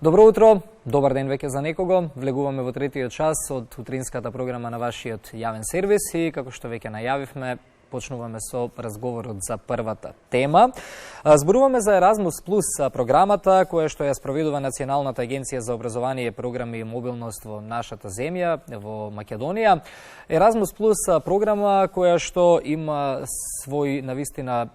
Добро утро, добар ден веќе за некого. Влегуваме во третиот час од утринската програма на вашиот јавен сервис и како што веќе најавивме, почнуваме со разговорот за првата тема. Зборуваме за Еразмус Плюс програмата која што ја спроведува Националната агенција за образование, програми и мобилност во нашата земја, во Македонија. Еразмус Плюс програма која што има свој навистина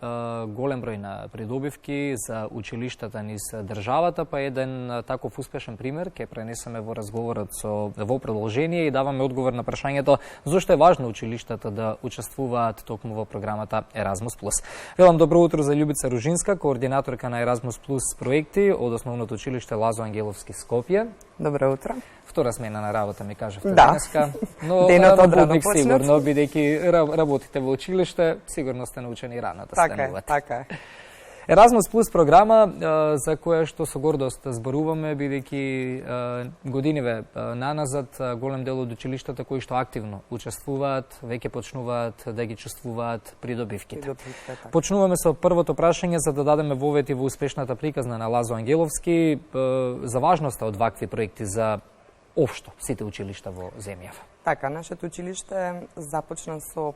голем број на придобивки за училиштата низ државата, па еден таков успешен пример ќе пренесеме во разговорот во продолжение и даваме одговор на прашањето зошто е важно училиштата да учествуваат токму во програмата Еразмус Плюс. Велам добро утро за Љубица Ружинска, координаторка на Еразмус Плюс проекти од основното училиште Лазо Ангеловски Скопје. Добро утро. Втора смена на работа ми кажавте денеска. Но работник сигурно, бидејќи работите во училиште, сигурно сте научени рано да станувате. Така е. Еразмус Плюс програма за која што со гордост зборуваме, бидејќи годиниве наназад голем дел од училиштата кои што активно учествуваат, веќе почнуваат да ги чувствуваат придобивките. Почнуваме со првото прашање за да дадеме вовети во успешната приказна на Лазо Ангеловски за важноста од вакви проекти за општо сите училишта во земјава. Така, нашето училиште започна со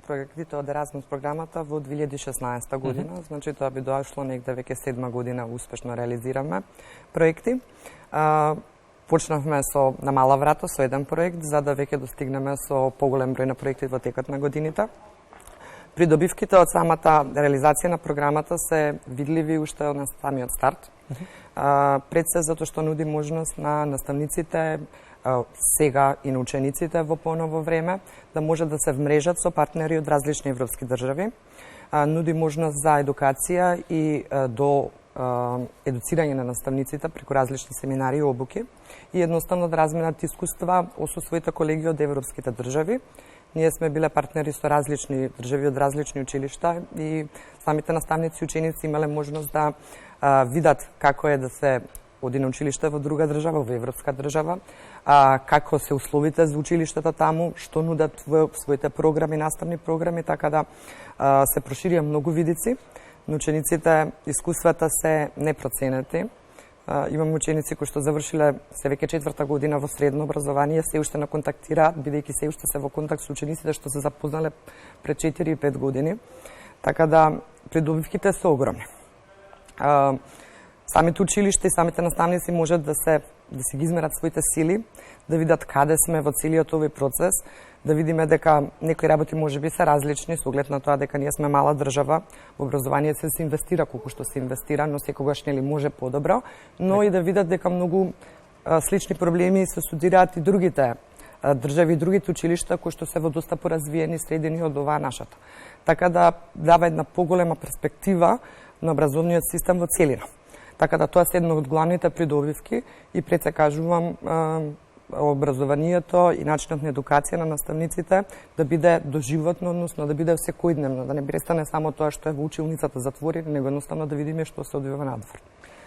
проектите од Еразмус програмата во 2016 година, значи тоа би дошло негде веќе 7 година успешно реализираме проекти. Почнавме со на мала врата со еден проект за да веќе достигнеме со поголем број на проекти во текот на годините. Придобивките од самата реализација на програмата се видливи уште на самиот старт. Пред се затоа што нуди можност на наставниците сега и на учениците во поново време да може да се вмрежат со партнери од различни европски држави. Нуди можност за едукација и до едуцирање на наставниците преку различни семинари и обуки и едноставно да разменат искуства со своите колеги од европските држави. Ние сме биле партнери со различни држави од различни училишта и самите наставници и ученици имале можност да видат како е да се оди на училиште во друга држава, во европска држава, како се условите за училиштата таму, што нудат во своите програми, наставни програми, така да се проширија многу видици. На учениците искуствата се непроценети. Имам ученици кои што завршиле се веќе 4-та година во средно образование, се уште на контактираат, бидејќи се уште се во контакт со учениците што се запознале пред 4 и 5 години. Така да придобивките се огромни. Самите училишта и самите наставници можат да си ги измерат своите сили, да видат каде сме во целиот овој процес, да видиме дека некои работи можеби се различни со оглед на тоа дека ние сме мала држава, во образование се инвестира колку што се инвестира, но секогаш нели може подобро, но и да видат дека многу слични проблеми се студираат и другите држави и другите училишта кои што се во доста поразвиени средини од оваа нашата. Така да дава една поголема перспектива на образовниот систем во целина. Така да тоа се едно од главните придобивки и пред се кажувам образованието и начинот на едукација на наставниците да биде доживотно, односно да биде секојдневно, да не престане само тоа што е во училницата затворено, него едноставно да видиме што се одвива надвор.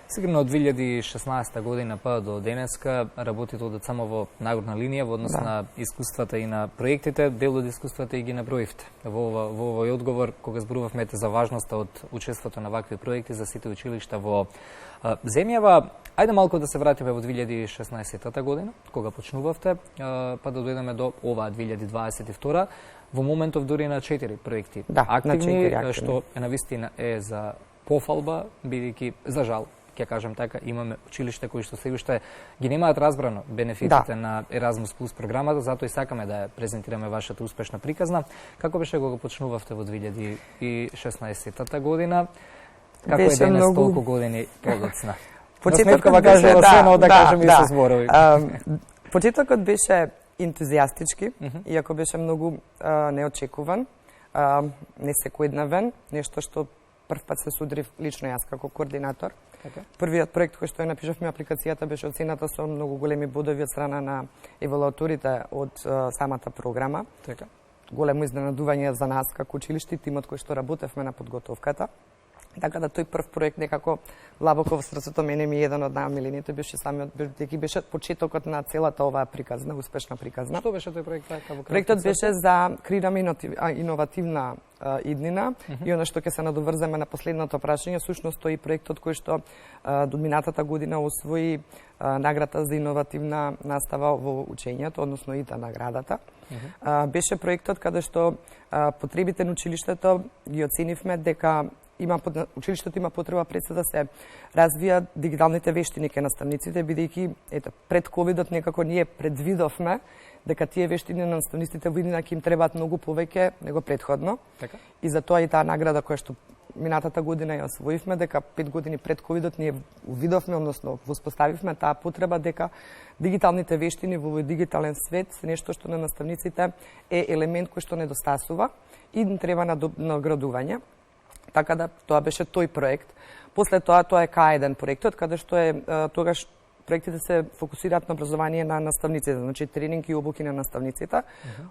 Сигурно од 2016 година па до денеска работите одат само во нагорна линија во однос на искуствата и на проектите, дел од искуствата и ги наброивте. Во овој одговор кога зборувавме за важноста од учеството на вакви проекти за сите училишта во земјава, ајде малку да се вратиме во 2016 година, кога почнувавте, па да дојдеме до оваа 2022. Во моментов дури на 4 проекти активни, што навистина е за пофалба, бидејќи за жал ќе кажам така, имаме училиште кои што се уште ги немаат разбрано бенефитите на Еразмус Плюс програмата, затоа и сакаме да ја презентираме вашата успешна приказна. Како беше кога почнувавте во 2016 година? Како е денес толку години подоцна? Почетокот беше да кажем и со зборови. Почетокот беше ентузијастички, иако беше многу неочекуван, несекојдневен, нешто што прв пат се судрив лично јас како координатор. Првиот проект кој што ја напишавме апликацијата беше оцената со многу големи бодови од страна на евалуаторите од самата програма. Големо изненадување за нас како училиште и тимот кој што работевме на подготовката. Така да тој прв проект некако длабоко во срцето мене ми е еден од најомилените, беше самиот, дека беше почетокот на целата оваа приказна, успешна приказна. Што беше тој проект? Проектот беше за креираме иновативна иднина и она што ќе се надоврземе на последното прашање, всушност тој проектот кој што до минатата година освои награда за иновативна настава во учењето, односно ИТА наградата. Беше проектот каде што потребите на училиштето ги оценивме дека училиштето има потреба пред се да се развијат дигиталните вештини кај наставниците, бидејќи пред ковидот некако ние предвидовме дека тие вештини на наставниците во иднина ќе им требаат многу повеќе него претходно. Така. И затоа и таа награда која што минатата година ја освоивме, дека 5 години пред ковидот ние увидовме, односно воспоставивме таа потреба дека дигиталните вештини во овој дигитален свет се нешто што на наставниците е елемент кој што недостасува и им треба наградување. Така да тоа беше тој проект. После тоа е К1 проектот, каде што е тогаш проектите се фокусираат на образование на наставниците, значи тренинг и обуки на наставниците.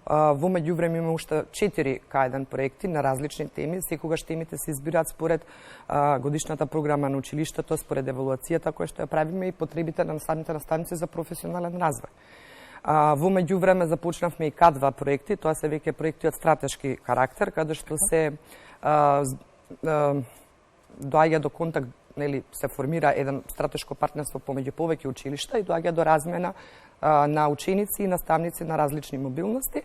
Во меѓувреме има уште 4 К1 проекти на различни теми. Секогаш темите се избираат според годишната програма на училиштето, според евалуацијата која што ја правиме и потребите на наставници за професионален развој. Во меѓувреме започнавме и К2 проекти, тоа се веќе проекти од стратешки карактер, каде што се доаѓа до контакт, нели, се формира еден стратешко партнерство помеѓу повеќе училишта и доаѓа до размена на ученици и наставници на различни мобилности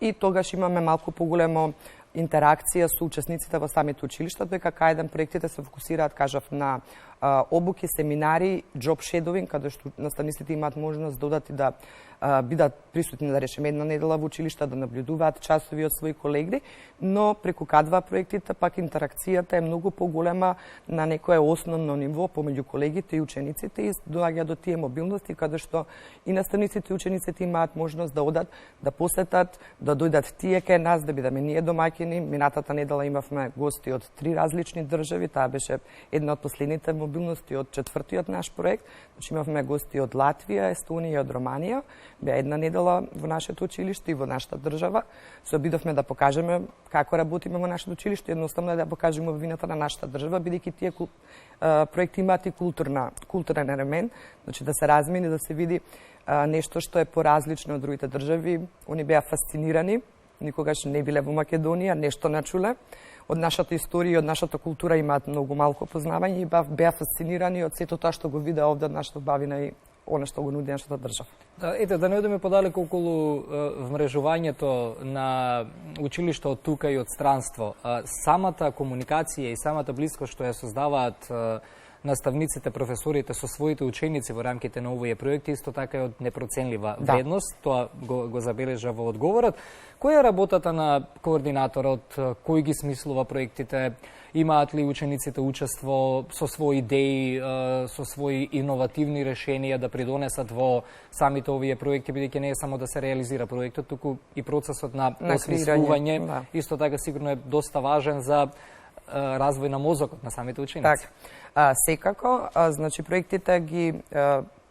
и тогаш имаме малку поголемо интеракција со учесниците во самите училишта, дека К1 проектите се фокусираат, кажав, на обуки, семинари, job shadowing, каде што наставниците имаат можност да одат и да бидат присутни, да речеме, една недела во училишта, да наблюдуваат часови од своји колеги, но преку К2 проектите пак интеракцијата е многу поголема на некое основно ниво помеѓу колегите и учениците и доаѓа до тие мобилности каде што и наставниците и учениците имаат можност да одат, да посетат, да дојдат тие кај нас, да бидеме ние домаќини. Минатата недела имавме гости од 3 различни држави, таа беше една од последните мобилности од 4-тиот наш проект. Значи имавме гости од Латвија, Естонија и од Романија. Беа една недела во нашето училиште и во нашата држава. Се обидовме да покажеме како работиме во нашето училиште, едноставно да покажеме вината на нашата држава, бидејќи тие проекти имаат и културен елемент, значи да се размени, да се види нешто што е поразлично од другите држави. Они беа фасцинирани, никогаш не биле во Македонија, нешто начуле. Од нашата историја и од нашата култура имаат многу малку познавање и беа фасцинирани од сето тоа што го видеа овде од нашата бавина и она што го нуди нашата држава. Ете, да не одиме подалеку околу вмрежувањето на училишта од тука и од странство. Самата комуникација и самата близкост што ја создаваат наставниците, професорите со своите ученици во рамките на овие проекти исто така е од непроценлива вредност. Тоа го забележа во одговорот. Која е работата на координаторот? Кој ги смислува проектите? Имаат ли учениците учество со своји идеи, со своји иновативни решенија да придонесат во самите овие проекти, бидејќи не е само да се реализира проектот, туку и процесот на осмислување, исто така сигурно е доста важен за развој на мозокот на самите ученици. Так, секако, значи проектите ги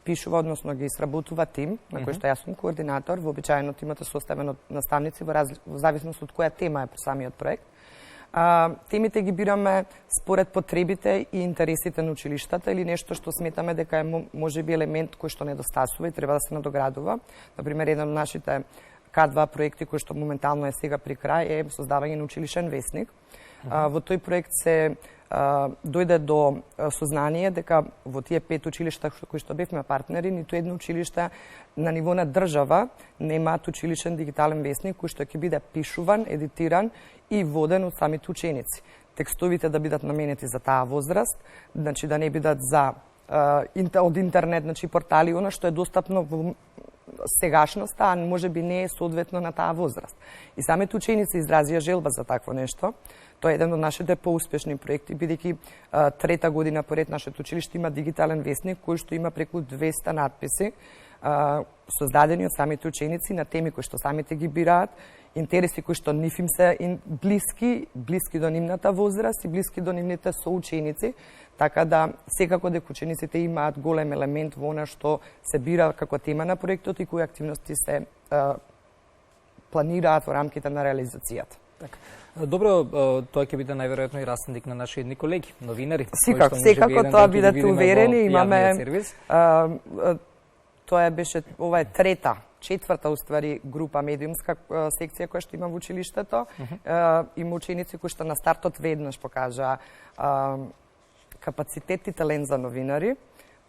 пишува, односно ги сработува тим, на кој што јас сум координатор, вообичаено тимот е составен од наставници во зависност од која тема е самиот проект. Темите ги бираме според потребите и интересите на училиштата или нешто што сметаме дека е можеби елемент кој што недостасува и треба да се надоградува. Например, еден од нашите К2 проекти кој што моментално е сега при крај е создавање на училишен весник. Во тој проект се дојде до сознание дека во тие 5 училишта кои што бевме партнери, ниту едно училиште на ниво на држава немаат училишен дигитален весник кој што ќе биде пишуван, едитиран и воден од самите ученици. Текстовите да бидат наменети за таа возраст, значи да не бидат за од интернет, значи портали, она што е достапно во сегашноста, а можеби не е соодветно на таа возраст. И самите ученици изразија желба за такво нешто. Тоа е еден од нашите поуспешни проекти, бидејќи трета година поред нашето училиште има дигитален весник кој што има преку 200 натписи создадени од самите ученици на теми кои што самите ги бираат, интереси кои што нив им се блиски до нивната возраст и блиски до нивните соученици, така да секако дека учениците имаат голем елемент во она што се бира како тема на проектот и кои активности се планираат во рамките на реализацијата. Така. Добро, тоа ќе биде најверојатно и расник на наши едни колеги, новинари. Секако тоа бидете уверени, имаме тоа беше ова е четврта уствари група медиумска секција која што има во училиштето. Има ученици кои што на стартот веднаш покажаа капацитет и талент за новинари.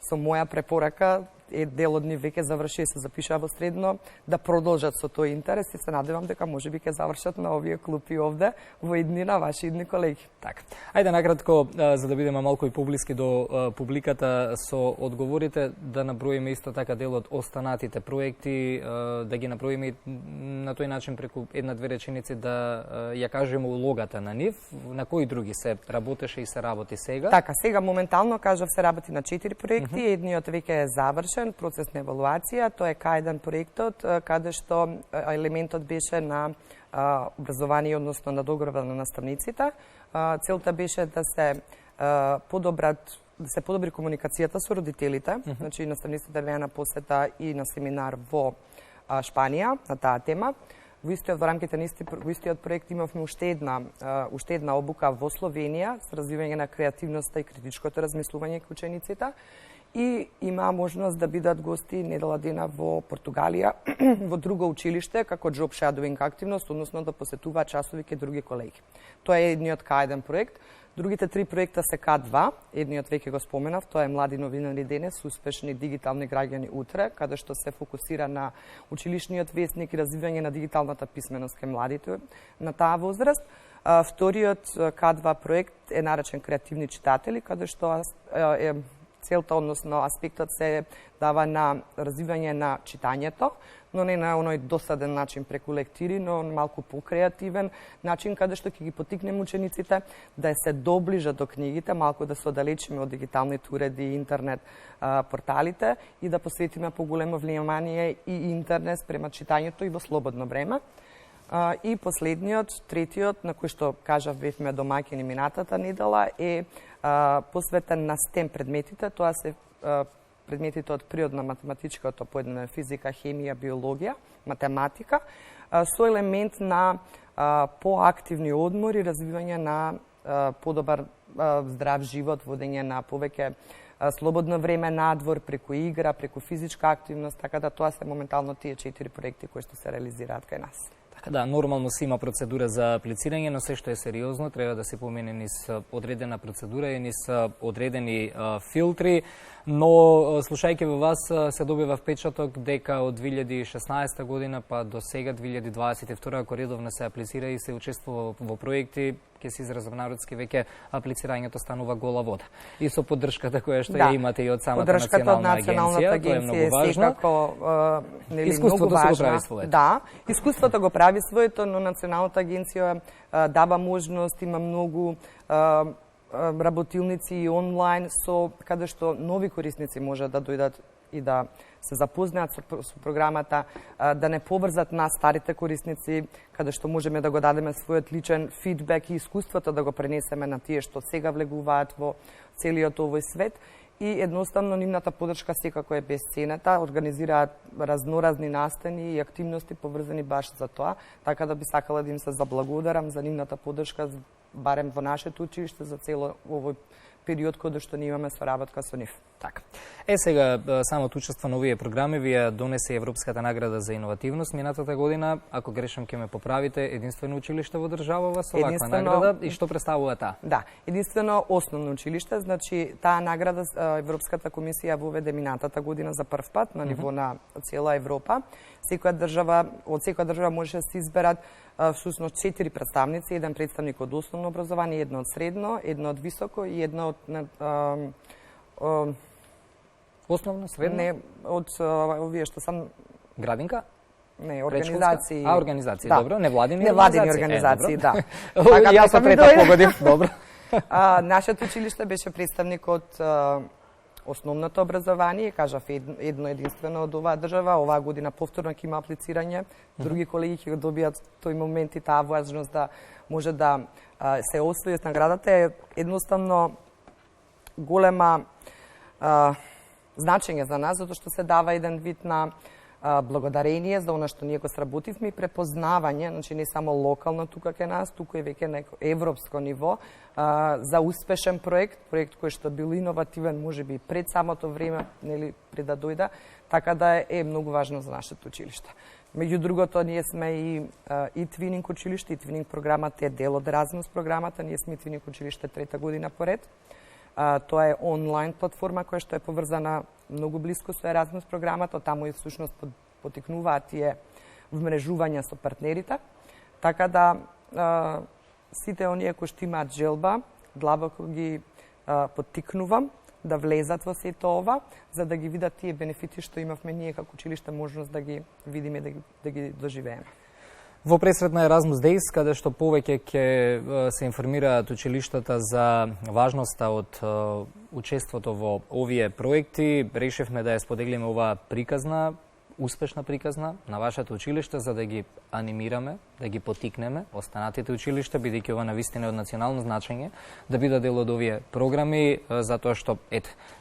Со моја препорака дел од нив веќе заврши и се запишаа во средно, да продолжат со тој интерес и се надевам дека можеби ќе завршат на овие клупи овде во иднина ваши идни колеги. Така. Ајде накратко, за да бидеме малку и поблиски до публиката со одговорите, да наброиме исто така дел од останатите проекти, да ги наброиме на тој начин преку една-две реченици да ја кажеме улогата на нив, на кои други се работеше и се работи сега. Така, сега моментално кажав се работи на 4 проекти, едниот веќе е завршен процес на евалуација, тоа е К1 проектот, каде што елементот беше на образование, односно на дограва на наставниците. Целта беше да се подобри комуникацијата со родителите, значи наставниците беа на посета и на семинар во Шпанија на таа тема. Во рамките на истиот проект имавме уште една обука во Словенија со развивање на креативноста и критичкото размислување кај учениците. И има можност да бидат гости недела дена во Португалија, во друго училиште, како job shadowing активност, односно да посетуваат часови ке други колеги. Тоа е едниот К1 проект. Другите 3 проекта се К2, едниот веќе го споменав, тоа е Млади новинари денес, успешни дигитални граѓани утре, каде што се фокусира на училишниот весник и развивање на дигиталната писменост кај младите на таа возраст. Вториот К2 проект е наречен Креативни читатели, каде што е целта, односно аспектот се дава на развивање на читањето, но не на оној досаден начин преку лектири, но малку покреативен начин, каде што ќе ги потикнеме учениците да се доближат до книгите, малку да се оддалечиме од дигиталните уреди и интернет порталите и да посветиме поголемо внимание и интернет спрема читањето и во слободно време. И последниот, третиот, на кој што кажав бевме домаќини минатата недела, е посветен на STEM предметите. Тоа се предметите од природно-математичкото поедневна физика, хемија, биологија, математика, со елемент на поактивни одмори, развивање на подобар здрав живот, водење на повеќе слободно време надвор, преку игра, преку физичка активност, така да тоа се моментално тие 4 проекти кои што се реализираат кај нас. Да, нормално си има процедура за аплицирање, но се што е сериозно треба да се помине низ одредена процедура и низ одредени филтри, но слушајќи во вас се добива впечаток дека од 2016 година па до сега 2022 ако редовно се аплицира и се учествува во проекти, ќе се изразам народски, веќе аплицирањето станува гола вода. И со поддршката која што ја имате и од самата национална агенција, тоа е многу важно. Искуството се го прави своето. Да, искуството го прави своето, но националната агенција дава можност, има многу работилници и онлайн каде што нови корисници можат да дојдат и да се запознаат со програмата, да не поврзат нас старите корисници, каде што можеме да го дадеме својот личен фидбек и искуството да го пренесеме на тие што сега влегуваат во целиот овој свет. И едноставно нивната поддршка секако е бесцената, организираат разноразни настани и активности поврзани баш за тоа, така да би сакала да им се заблагодарам за нивната поддршка, барем во нашето училиште за цело овој период кога што ние имаме соработка со нив. Така. Сега самото учество на овие програми ви ја донесе Европската награда за иновативност минатата година. Ако грешам ќе ме поправите, единствено училиште во државава со ваква награда и што представува таа? Да, единствено основно училиште, значи таа награда Европската комисија воведе минатата година за прв пат на ниво на цела Европа. Од секоја држава може да се изберат всушност 4 представници, еден представник од основно образование, едно од средно, едно од високо и едно од основно, средно? Не, од овие што сам градинка? Не, организации. Организации, да. Добро, невладини организации, да. Јас со трета погодив, добро. Нашето училиште беше представник од основното образование, кажав едно единствено од оваа држава. Оваа година повторно ќе има аплицирање. Други колеги ќе го добијат тој момент и таа важност да може да се освои наградата е едноставно голема значење за нас, затоа што се дава еден вид на благодарение за она што ние го сработивме и препознавање, значи не само локално тука кај нас, туку и веќе на европско ниво, за успешен проект кој што бил иновативен можеби пред самото време, нели, пред да дојде, така да е многу важно за нашето училиште. Меѓу другото, ние сме и твининг училиште, и твининг програмата е дел од Еразмус програмата, ние сме и твининг училиште трета година поред. Тоа е онлайн платформа која што е поврзана многу блиско со Еразмус програмата, таму и всушност потикнуваат тие вмрежувања со партнерите, така да сите оние кои што имаат желба, длабоко ги поттикнувам да влезат во сето ова, за да ги видат тие бенефити што имавме ние како училиште можност да ги видиме, да ги доживееме. Во пресрет на Еразмус Дейс, каде што повеќе ќе се информираат училиштата за важноста од учеството во овие проекти, решивме да ја споделиме оваа приказна, успешна приказна на вашето училиште, за да ги анимираме, да ги потикнеме останатите училишта, бидејќи ова навистина е од национално значење, да бидат дел од овие програми, затоа што,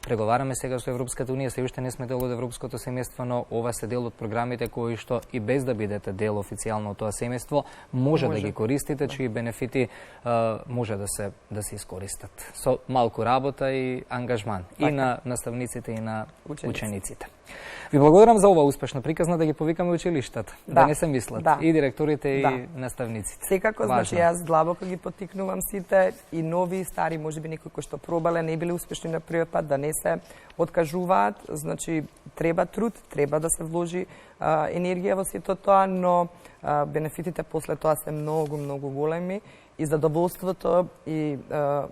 преговараме сега со Европската Унија, се уште не сме дел од Европското семејство, но ова се дел од програмите кои што и без да бидете дел официјално од тоа семејство, може да ги користите, чии бенефити може да се искористат. Со малку работа и ангажман и на наставниците и на учениците. Ви благодарам за ова успешна приказна, да ги повикаме училиштата, да не се мислат, и директорите и наставниците. Секако, значи јас длабоко ги поттикнувам сите, и нови и стари, можеби некои кои што пробале, не биле успешни на првиот пат, да не се откажуваат, значи треба труд, треба да се вложи енергија во сето тоа, но бенефитите после тоа се многу големи и задоволството и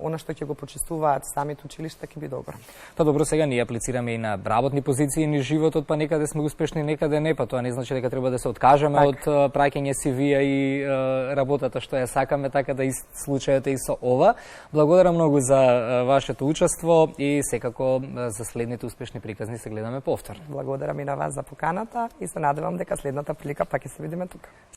она што ќе го почувствуваат самите училишта ќе биде добро. Па добро, сега ние аплицираме и на работни позиции ни животот, па некаде сме успешни, некаде не, па тоа не значи дека треба да се откажеме од праќање CV-а и работата што ја сакаме, така да и случајот е и со ова. Благодарам многу за вашето учество и секако за следните успешни приказни се гледаме повторно. Благодарам и на вас за поканата и се надевам дека следната прилика пак ќе се видиме тука.